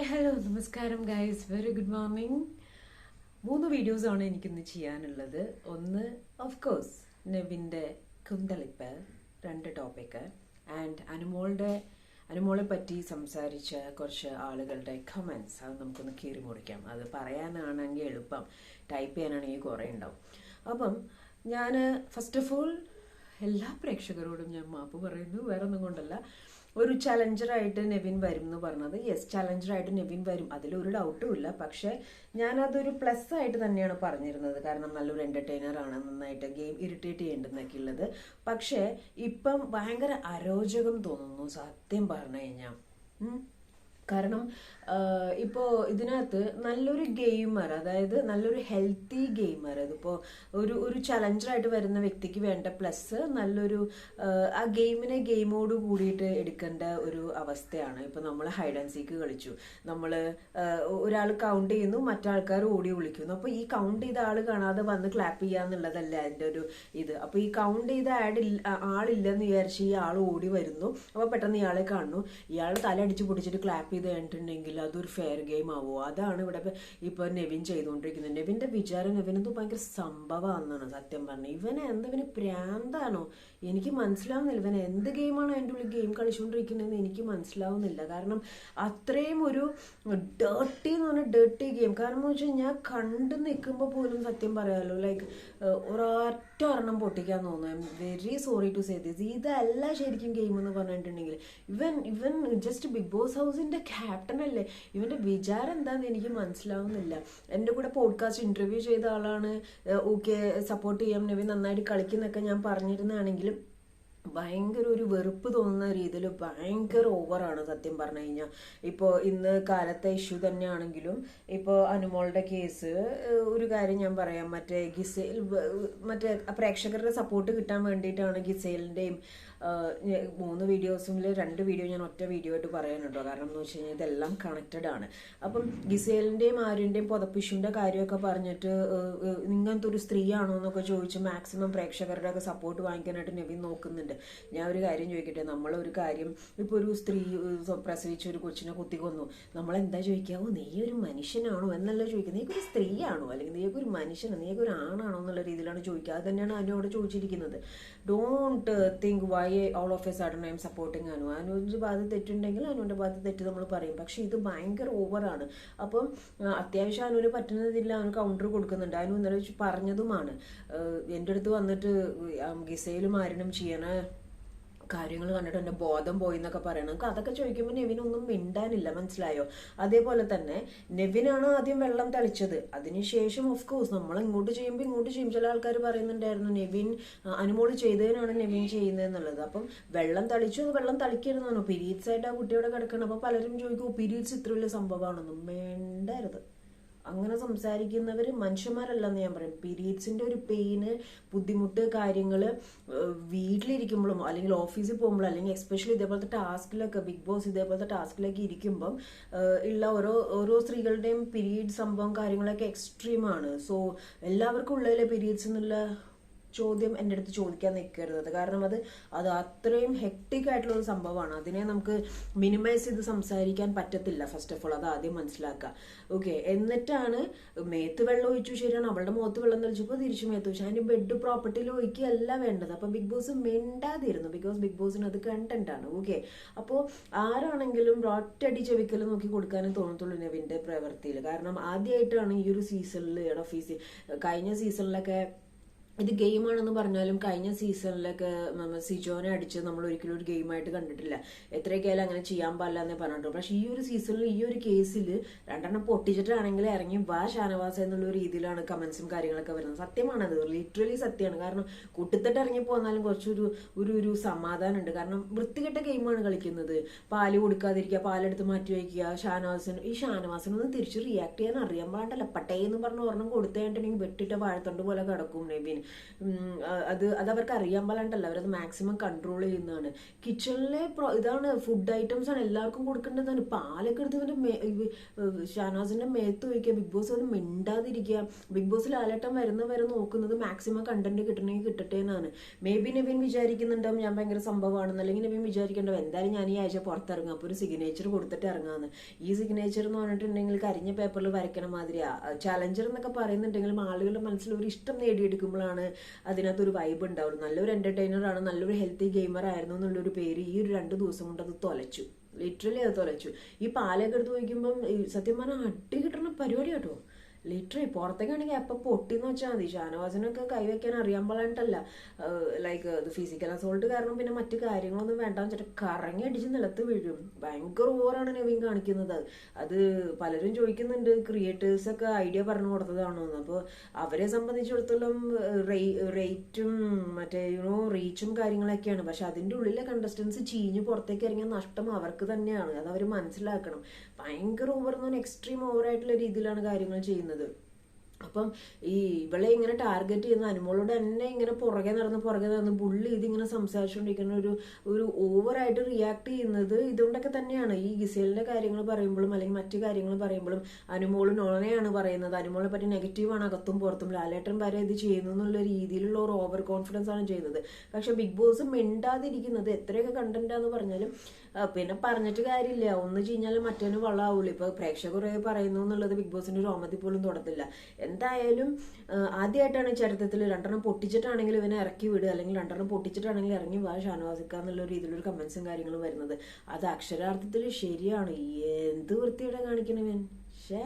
Hello നമസ്കാരം guys, very good morning. 3 വീഡിയോസാണ് എനിക്കിന്ന് ചെയ്യാനുള്ളത്. ഒന്ന് ഓഫ് കോഴ്സ് നെവിൻ്റെ കുന്തളിപ്പ്, 2 ടോപ്പിക്ക് ആൻഡ് അനുമോളെ പറ്റി സംസാരിച്ച കുറച്ച് ആളുകളുടെ കമൻസ്. അത് നമുക്കൊന്ന് കീറി മുറിക്കാം. അത് പറയാനാണെങ്കിൽ എളുപ്പം, ടൈപ്പ് ചെയ്യാനാണെങ്കിൽ കുറേ ഉണ്ടാവും. അപ്പം ഞാൻ ഫസ്റ്റ് ഓഫ് ഓൾ എല്ലാ പ്രേക്ഷകരോടും ഞാൻ മാപ്പ് പറയുന്നു. വേറെ ഒന്നും കൊണ്ടല്ല. ഒരു ചലഞ്ചറായിട്ട് നെവിൻ വരും എന്ന് പറഞ്ഞത്, യെസ്, ചലഞ്ചറായിട്ട് നെവിൻ വരും, അതിലൊരു ഡൗട്ടും ഇല്ല. പക്ഷേ ഞാനതൊരു പ്ലസ് ആയിട്ട് തന്നെയാണ് പറഞ്ഞിരുന്നത്. കാരണം നല്ലൊരു എൻ്റർടൈനർ ആണ്, നന്നായിട്ട് ഗെയിം ഇറിറ്റേറ്റ് ചെയ്യേണ്ടെന്നൊക്കെ ഉള്ളത്. പക്ഷേ ഇപ്പം ഭയങ്കര അരോചകം തോന്നുന്നു സത്യം പറഞ്ഞു കഴിഞ്ഞാൽ. കാരണം ഇപ്പോൾ ഇതിനകത്ത് നല്ലൊരു ഗെയിമർ, അതായത് നല്ലൊരു ഹെൽത്തി ഗെയിമർ, ഇതിപ്പോൾ ഒരു ചലഞ്ചറായിട്ട് വരുന്ന വ്യക്തിക്ക് വേണ്ട പ്ലസ് നല്ലൊരു ആ ഗെയിമിനെ ഗെയിമോട് കൂടിയിട്ട് എടുക്കേണ്ട ഒരു അവസ്ഥയാണ്. ഇപ്പോൾ നമ്മൾ ഹൈഡ് ആൻഡ് സീക്ക് കളിച്ചു, നമ്മൾ ഒരാൾ കൗണ്ട് ചെയ്യുന്നു, മറ്റാൾക്കാർ ഓടി വിളിക്കുന്നു. അപ്പോൾ ഈ കൗണ്ട് ചെയ്ത ആൾ കാണാതെ വന്ന് ക്ലാപ്പ് ചെയ്യാന്നുള്ളതല്ല അതിൻ്റെ ഒരു ഇത്. അപ്പോൾ ഈ കൗണ്ട് ചെയ്ത ആളില്ലെന്ന് വിചാരിച്ച് ഈ ആൾ ഓടി വരുന്നു. അപ്പോൾ പെട്ടെന്ന് ഇയാളെ കാണുന്നു, ഇയാൾ തല അടിച്ച് പൊടിച്ചിട്ട് ക്ലാപ്പ് ചെയ്ത് കഴിഞ്ഞിട്ടുണ്ടെങ്കിൽ അതൊരു ഫെയർ ഗെയിം ആവുമോ? അതാണ് ഇവിടെ ഇപ്പൊ നെവിൻ ചെയ്തുകൊണ്ടിരിക്കുന്നത്. നെവിന്റെ വിചാരം നെവിനെന്തോ ഭയങ്കര സംഭവമാണെന്നാണ് സത്യം പറഞ്ഞത്. ഇവന് പ്രാന്താണോ? എനിക്ക് മനസ്സിലാവുന്നില്ല. ഇവൻ എന്ത് ഗെയിമാണ് അതിൻ്റെ ഉള്ളിൽ ഗെയിം കളിച്ചുകൊണ്ടിരിക്കുന്നതെന്ന് എനിക്ക് മനസ്സിലാവുന്നില്ല. കാരണം അത്രയും ഒരു ഡേർട്ടി എന്ന് പറഞ്ഞാൽ ഡേർട്ടി ഗെയിം. കാരണം എന്ന് വെച്ചാൽ ഞാൻ കണ്ടു നിൽക്കുമ്പോൾ പോലും സത്യം പറയാമല്ലോ, ലൈക്ക് ഒരൊറ്റ ഒരെണ്ണം പൊട്ടിക്കാൻ തോന്നുന്നു. I'm very sorry to say this. ഇതല്ല ശരിക്കും ഗെയിം എന്ന് പറഞ്ഞിട്ടുണ്ടെങ്കിൽ. ഇവൻ ജസ്റ്റ് ബിഗ് ബോസ് ഹൗസിന്റെ ക്യാപ്റ്റൻ അല്ലേ? ഇവന്റെ വിചാരം എന്താന്ന് എനിക്ക് മനസ്സിലാവുന്നില്ല. എൻ്റെ കൂടെ പോഡ്കാസ്റ്റ് ഇന്റർവ്യൂ ചെയ്ത ആളാണ്. ഓക്കെ, സപ്പോർട്ട് ചെയ്യാം, നെവിൻ നന്നായിട്ട് കളിക്കുന്നൊക്കെ ഞാൻ പറഞ്ഞിരുന്നാണെങ്കിലും ഭയങ്കര ഒരു വെറുപ്പ് തോന്നുന്ന രീതിയിൽ ഭയങ്കര ഓവറാണ് സത്യം പറഞ്ഞു കഴിഞ്ഞാൽ. ഇപ്പോൾ ഇന്ന് കാലത്തെ ഇഷ്യൂ തന്നെയാണെങ്കിലും, ഇപ്പോൾ അനുമോളുടെ കേസ്, ഒരു കാര്യം ഞാൻ പറയാം, മറ്റേ പ്രേക്ഷകരുടെ സപ്പോർട്ട് കിട്ടാൻ വേണ്ടിയിട്ടാണ് ഗിസേലിൻ്റെയും 3 വീഡിയോസിൽ 2 വീഡിയോ ഞാൻ ഒറ്റ വീഡിയോ ആയിട്ട് പറയാനുണ്ടോ. കാരണം എന്ന് വെച്ച് കഴിഞ്ഞാൽ ഇതെല്ലാം കണക്റ്റഡ് ആണ്. അപ്പം ഗിസേലിൻ്റെയും ആര്യൻ്റെയും പുതപ്പിഷുവിൻ്റെ കാര്യമൊക്കെ പറഞ്ഞിട്ട് ഇങ്ങനത്തെ ഒരു സ്ത്രീയാണോ എന്നൊക്കെ ചോദിച്ച് മാക്സിമം പ്രേക്ഷകരുടെ ഒക്കെ സപ്പോർട്ട് വാങ്ങിക്കാനായിട്ട് നെവിൻ നോക്കുന്നുണ്ട്. ഞാൻ ഒരു കാര്യം ചോദിക്കട്ടെ, നമ്മളൊരു കാര്യം, ഇപ്പോൾ ഒരു സ്ത്രീ പ്രസവിച്ച ഒരു കൊച്ചിനെ കുത്തിക്കൊന്നു, നമ്മളെന്താ ചോദിക്കാവോ? നീ ഒരു മനുഷ്യനാണോ എന്നല്ല ചോദിക്കുന്നത്. നീക്കൊരു സ്ത്രീയാണോ, അല്ലെങ്കിൽ നീക്കൊരു മനുഷ്യനോ, നീക്കൊരു ആണാണോ എന്നുള്ള രീതിയിലാണ് ചോദിക്കുക. അത് തന്നെയാണ് അനുവോട് ചോദിച്ചിരിക്കുന്നത്. Don't think why all of a sudden I'm supporting Anu. അനുവിൻ്റെ ഭാഗത്ത് തെറ്റുണ്ടെങ്കിൽ അനുവിൻ്റെ ഭാഗത്ത് തെറ്റ് നമ്മൾ പറയും. പക്ഷെ ഇത് ഭയങ്കര ഓവറാണ്. അപ്പം അത്യാവശ്യം അനുവിന് പറ്റുന്നതില്ല, അവന് കൗണ്ടർ കൊടുക്കുന്നുണ്ട്. അനു ഇന്നലെ പറഞ്ഞതുമാണ്, എൻ്റെ അടുത്ത് വന്നിട്ട് ഗിസയിലും ആരിനും ചെയ്യണ കാര്യങ്ങൾ കണ്ടിട്ട് എൻ്റെ ബോധം പോയി എന്നൊക്കെ പറയണം. നമുക്ക് അതൊക്കെ ചോദിക്കുമ്പോൾ നെവിനൊന്നും മിണ്ടാനില്ല, മനസ്സിലായോ? അതേപോലെ തന്നെ നെവിനാണ് ആദ്യം വെള്ളം തളിച്ചത്. അതിനുശേഷം ഓഫ് കോഴ്സ് നമ്മൾ ഇങ്ങോട്ട് ചെയ്യും. ചില ആൾക്കാർ പറയുന്നുണ്ടായിരുന്നു നെവിൻ അനുമോള് ചെയ്തതിനാണ് നെവിൻ ചെയ്യുന്നതെന്നുള്ളത്. അപ്പം വെള്ളം തളിച്ചു, അത് വെള്ളം തളിക്കരുതെന്നാണോ? പീരീഡ്സ് ആയിട്ട് ആ കുട്ടിയോടെ കിടക്കണം. അപ്പോൾ പലരും ചോദിക്കും, പീരീഡ്സ് ഇത്ര വലിയ സംഭവമാണെന്നും. വേണ്ടരുത്. അങ്ങനെ സംസാരിക്കുന്നവർ മനുഷ്യന്മാരല്ലെന്ന് ഞാൻ പറയും. പീരീഡ്സിൻ്റെ ഒരു പെയിന്, ബുദ്ധിമുട്ട്, കാര്യങ്ങൾ വീട്ടിലിരിക്കുമ്പോഴും അല്ലെങ്കിൽ ഓഫീസിൽ പോകുമ്പോഴും അല്ലെങ്കിൽ എസ്പെഷ്യലി ഇതേപോലത്തെ ടാസ്കിലൊക്കെ, ബിഗ് ബോസ് ഇതേപോലത്തെ ടാസ്കിലൊക്കെ ഇരിക്കുമ്പം ഉള്ള ഓരോ സ്ത്രീകളുടെയും പീരീഡ് സംഭവം കാര്യങ്ങളൊക്കെ എക്സ്ട്രീമാണ്. സോ എല്ലാവർക്കും ഉള്ളതിലെ പീരീഡ്സ് എന്നുള്ള ചോദ്യം എൻ്റെ അടുത്ത് ചോദിക്കാൻ നിൽക്കരുത്. കാരണം അത് അത്രയും ഹെക്ടിക് ആയിട്ടുള്ള ഒരു സംഭവമാണ്. അതിനെ നമുക്ക് മിനിമൈസ് ചെയ്ത് സംസാരിക്കാൻ പറ്റത്തില്ല. ഫസ്റ്റ് ഓഫ് ഓൾ അത് ആദ്യം മനസ്സിലാക്കുക. ഓക്കെ, എന്നിട്ടാണ് മേത്ത് വെള്ളം ഒഴിച്ചു, ശരിയാണ്, അവളുടെ മുഖത്ത് വെള്ളം തെളിച്ചപ്പോൾ തിരിച്ചു മേത്ത് വെച്ചു. അതിൻ്റെ ബെഡ് പ്രോപ്പർട്ടിയിൽ ഒഴിക്കുകയല്ല വേണ്ടത്. അപ്പോൾ ബിഗ് ബോസ് മിണ്ടാതിരുന്നു. ബിക്കോസ് ബിഗ് ബോസിന് അത് കണ്ടന്റ് ആണ്. ഓക്കെ, അപ്പോൾ ആരാണെങ്കിലും ഒറ്റയടി ചെവിക്കൽ നോക്കി കൊടുക്കാനേ തോന്നത്തുള്ളൂ നെവിൻ്റെ പ്രവൃത്തിയിൽ. കാരണം ആദ്യമായിട്ടാണ് ഈ ഒരു സീസണിൽ കഴിഞ്ഞ സീസണിലൊക്കെ ഇത് ഗെയിമാണെന്ന് പറഞ്ഞാലും കഴിഞ്ഞ സീസണിലൊക്കെ സിജോനെ അടിച്ച് നമ്മൾ ഒരിക്കലും ഒരു ഗെയിമായിട്ട് കണ്ടിട്ടില്ല. എത്രയൊക്കെയായാലും അങ്ങനെ ചെയ്യാൻ പാടില്ല എന്നേ പറഞ്ഞിട്ടുള്ളൂ. പക്ഷെ ഈ ഒരു സീസണിൽ ഈ ഒരു കേസിൽ 2 പൊട്ടിച്ചിട്ടാണെങ്കിൽ ഇറങ്ങി വാ ഷാനവാസ എന്നുള്ള രീതിയിലാണ് കമന്റ്സും കാര്യങ്ങളൊക്കെ വരുന്നത്. സത്യമാണത്, ലിറ്ററലി സത്യമാണ്. കാരണം കൂട്ടിത്തിട്ട് ഇറങ്ങി പോന്നാലും കുറച്ചൊരു സമാധാനം ഉണ്ട്. കാരണം വൃത്തികെട്ട ഗെയിമാണ് കളിക്കുന്നത്. പാല് കൊടുക്കാതിരിക്കുക, പാലെടുത്ത് മാറ്റി വയ്ക്കുക. ഈ ഷാനവാസനൊന്നും തിരിച്ച് റിയാക്ട് ചെയ്യാൻ അറിയാൻ പാടില്ല. പട്ടേന്ന് പറഞ്ഞ് ഒരെണ്ണം കൊടുത്തേണ്ടെങ്കിൽ വെട്ടിട്ട വാഴത്തണ്ട് പോലെ കിടക്കും നെവിൻ. അത് അവർക്ക് അറിയാൻ പാലാണ്ടല്ല, അവരത് മാക്സിമം കൺട്രോൾ ചെയ്യുന്നതാണ്. കിച്ചണിലെ ഇതാണ്, ഫുഡ് ഐറ്റംസ് ആണ് എല്ലാവർക്കും കൊടുക്കേണ്ടതാണ്. പാലൊക്കെ എടുത്ത് ഷാനവാസിന്റെ മേത്ത് വയ്ക്കുക. ബിഗ് ബോസ് അത് മിണ്ടാതിരിക്കുക. ബിഗ് ബോസ് ലാലേട്ടൻ വരെ നോക്കുന്നത് മാക്സിമം കണ്ടന്റ് കിട്ടണമെങ്കിൽ കിട്ടട്ടെ എന്നാണ്. മേ ബി നവീൻ വിചാരിക്കുന്നുണ്ടാവും ഞാൻ ഭയങ്കര സംഭവമാണെന്ന്, അല്ലെങ്കിൽ നവീൻ വിചാരിക്കേണ്ടാവും എന്തായാലും ഞാൻ ഈ ആഴ്ച പുറത്തിറങ്ങും, അപ്പോൾ ഒരു സിഗ്നേച്ചർ കൊടുത്തിട്ട് ഇറങ്ങാന്ന്. ഈ സിഗ്നേച്ചർ എന്ന് പറഞ്ഞിട്ടുണ്ടെങ്കിൽ കരിഞ്ഞ പേപ്പറിൽ വരയ്ക്കണ മാതിരിയാ. ചലഞ്ചർ എന്നൊക്കെ പറയുന്നുണ്ടെങ്കിലും ആളുകളുടെ മനസ്സിൽ ഒരു ഇഷ്ടം നേടിയെടുക്കുമ്പോഴാണ് അതിനകത്തൊരു വൈബ് ഉണ്ടാവുള്ളൂ. നല്ലൊരു എന്റർടൈനർ ആണ്, നല്ലൊരു ഹെൽത്തി ഗെയിമർ ആയിരുന്നു എന്നുള്ളൊരു പേര് ഈ ഒരു 2 ദിവസം കൊണ്ട് അത് തൊലച്ചു. ലിറ്ററലി അത് തൊലച്ചു. ഈ പാലൊക്കെ എടുത്ത് വയ്ക്കുമ്പം സത്യം പറഞ്ഞാൽ അടി കിട്ടുന്ന പരിപാടി കേട്ടോ. ലിറ്ററലി പുറത്തേക്കാണെങ്കിൽ എപ്പോൾ പൊട്ടിന്ന് വെച്ചാൽ മതി. ഷാനവാസിനൊക്കെ കൈവയ്ക്കാൻ അറിയാൻ പാടില്ല. ലൈക്ക് ഇത് ഫിസിക്കൽ അസോൾട്ട് കാരണം പിന്നെ മറ്റു കാര്യങ്ങളൊന്നും വേണ്ടാന്ന് വെച്ചിട്ട് കറങ്ങി അടിച്ച് നിലത്ത് വീഴും. ഭയങ്കര ഓവറാണ് നവീൻ കാണിക്കുന്നത്. അത് പലരും ചോദിക്കുന്നുണ്ട് ക്രിയേറ്റേഴ്സൊക്കെ ഐഡിയ പറഞ്ഞു കൊടുത്തതാണോ എന്ന്. അപ്പോൾ അവരെ സംബന്ധിച്ചിടത്തോളം റേറ്റും മറ്റേ റീച്ചും കാര്യങ്ങളൊക്കെയാണ്. പക്ഷെ അതിൻ്റെ ഉള്ളിലെ കണ്ടസ്റ്റൻസ് ചീഞ്ഞ് പുറത്തേക്ക് ഇറങ്ങിയ നഷ്ടം അവർക്ക് തന്നെയാണ്. അത് അവർ മനസ്സിലാക്കണം. ഭയങ്കര ഓവർ എന്ന് പറഞ്ഞാൽ എക്സ്ട്രീം ഓവറായിട്ടുള്ള രീതിയിലാണ് കാര്യങ്ങൾ ചെയ്യുന്നത്. അപ്പം ഈ ഇവളെ ഇങ്ങനെ ടാർഗറ്റ് ചെയ്യുന്ന അനുമോളോട് തന്നെ ഇങ്ങനെ പുറകെ നടന്ന് ബുള്ളി ഇതിങ്ങനെ സംസാരിച്ചുകൊണ്ടിരിക്കുന്ന ഒരു ഓവറായിട്ട് റിയാക്ട് ചെയ്യുന്നത് ഇതുകൊണ്ടൊക്കെ തന്നെയാണ്. ഈ ഗിസേലിന്റെ കാര്യങ്ങൾ പറയുമ്പോഴും അല്ലെങ്കിൽ മറ്റു കാര്യങ്ങൾ പറയുമ്പോഴും അനുമോള് നോണയാണ് പറയുന്നത്. അനുമോളെ പറ്റി നെഗറ്റീവാണ് അകത്തും പുറത്തും. ലാലേട്ടൻ വരെ ഇത് ചെയ്യുന്നു എന്നുള്ള രീതിയിലുള്ള ഒരു ഓവർ കോൺഫിഡൻസ് ആണ് ചെയ്യുന്നത്. പക്ഷെ ബിഗ് ബോസ് മിണ്ടാതിരിക്കുന്നത് എത്രയൊക്കെ കണ്ടന്റാന്ന് പറഞ്ഞാലും പിന്നെ പറഞ്ഞിട്ട് കാര്യമില്ല. ഒന്ന് കഴിഞ്ഞാലും മറ്റേന് വളാവൂല. ഇപ്പൊ പ്രേക്ഷകർ പറയുന്നു എന്നുള്ളത് ബിഗ് ബോസിന്റെ രോമത്തിൽ പോലും തൊടത്തില്ല. എന്തായാലും ആദ്യമായിട്ടാണ് ചരിത്രത്തിൽ 2 പൊട്ടിച്ചിട്ടാണെങ്കിൽ ഇവനെ ഇറക്കി വിടുക, അല്ലെങ്കിൽ 2 പൊട്ടിച്ചിട്ടാണെങ്കിൽ ഇറങ്ങി വാ ഷാനവാസിക്ക എന്നുള്ള രീതിയിലൊരു കമന്റ്സും കാര്യങ്ങളും വരുന്നത്. അത് അക്ഷരാർത്ഥത്തിൽ ശരിയാണ്. എന്ത് വൃത്തിയുടെ കാണിക്കണവൻ. ഷേ